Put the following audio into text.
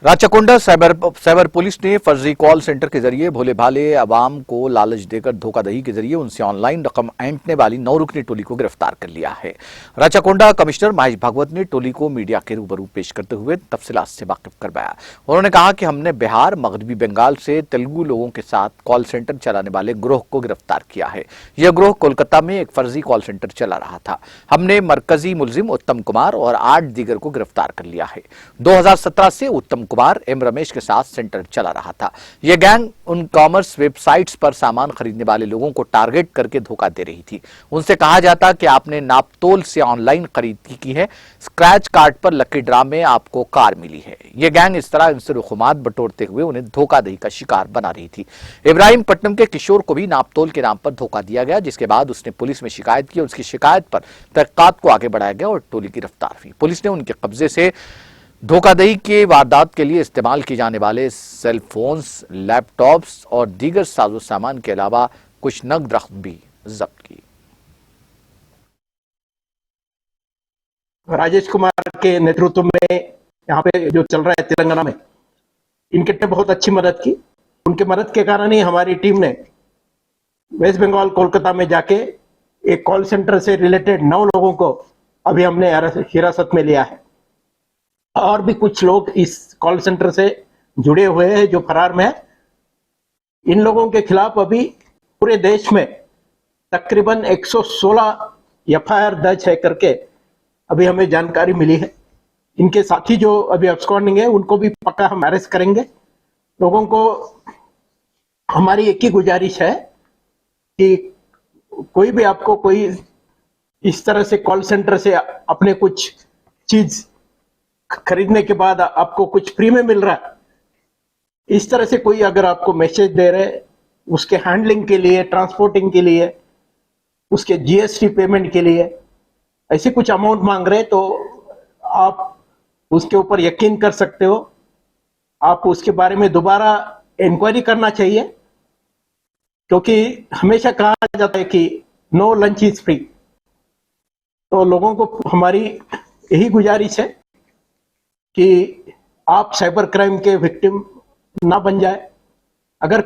Rachakonda cyber police ने फर्जी call centre के जरिए भोले भाले अवाम को लालच देकर धोखाधड़ी के जरिए उनसे ऑनलाइन रकम ऐंठने वाली 9 रुकनी टोली को गिरफ्तार कर लिया है। राचाकोंडा कमिश्नर महेश भागवत ने टोली को मीडिया के रूबरू पेश करते हुए तफसीलात से वाकिफ करवाया। उन्होंने कहा कि हमने बिहार, मगरबी बंगाल से तेलुगु लोगों के साथ कॉल सेंटर चलाने वाले गिरोह को गिरफ्तार किया है। यह गिरोह कोलकाता में एक फर्जी कॉल सेंटर चला रहा था। हमने मरकजी मुलजिम उत्तम कुमार और 8 दीगर को गिरफ्तार कर लिया है। 2017 से उत्तम कुमार एम रमेश के साथ सेंटर चला रहा था। यह गैंग उन कॉमर्स वेबसाइट्स पर सामान खरीदने वाले लोगों को टारगेट करके धोखा दे रही थी। उनसे कहा जाता कि आपने नापतोल से ऑनलाइन खरीदी की है, स्क्रैच कार्ड पर लकी ड्रा में आपको कार मिली है। यह गैंग इस तरह इनसे रुखुमात बटोरते हुए उन्हें धोखाधड़ी का शिकार बना रही थी। इब्राहिमपट्टनम के किशोर को भी नापतोल के नाम पर धोखा दिया गया, जिसके बाद उसने पुलिस में शिकायत की और उसकी शिकायत पर तहकीकात को आगे बढ़ाया गया और टोली गिरफ्तार हुई। पुलिस ने उनके कब्जे से धोखाधड़ी के वारदात के लिए इस्तेमाल किए जाने वाले सेल फोन्स, लैपटॉप्स और दीगर साजो सामान के अलावा कुछ नकद रकम भी जब्त की। राजेश कुमार के नेतृत्व में यहाँ पे जो चल रहा है तेलंगाना में, इनके ने बहुत अच्छी मदद की। उनके मदद के कारण ही हमारी टीम ने वेस्ट बंगाल कोलकाता में जाके एक कॉल सेंटर से रिलेटेड 9 लोगों को अभी हमने हिरासत में लिया है और भी कुछ लोग इस कॉल सेंटर से जुड़े हुए हैं जो फरार में है। इन लोगों के खिलाफ अभी पूरे देश में तकरीबन 116 एफआईआर दर्ज है करके अभी हमें जानकारी मिली है। इनके साथी जो अभी अब्सकॉन्डिंग है उनको भी पक्का हम अरेस्ट करेंगे। लोगों को हमारी एक ही गुजारिश है कि कोई भी आपको कोई इस तरह से कॉल सेंटर से अपने कुछ चीज खरीदने के बाद आपको कुछ फ्री में मिल रहा है, इस तरह से कोई अगर आपको मैसेज दे रहे, उसके हैंडलिंग के लिए, ट्रांसपोर्टिंग के लिए, उसके जीएसटी पेमेंट के लिए ऐसे कुछ अमाउंट मांग रहे, तो आप उसके ऊपर यकीन कर सकते हो। आप उसके बारे में दोबारा इंक्वायरी करना चाहिए, क्योंकि हमेशा कहा जाता है कि नो लंच इज फ्री। तो लोगों को हमारी यही गुजारिश है कि आप साइबर क्राइम के विक्टिम ना बन जाए। अगर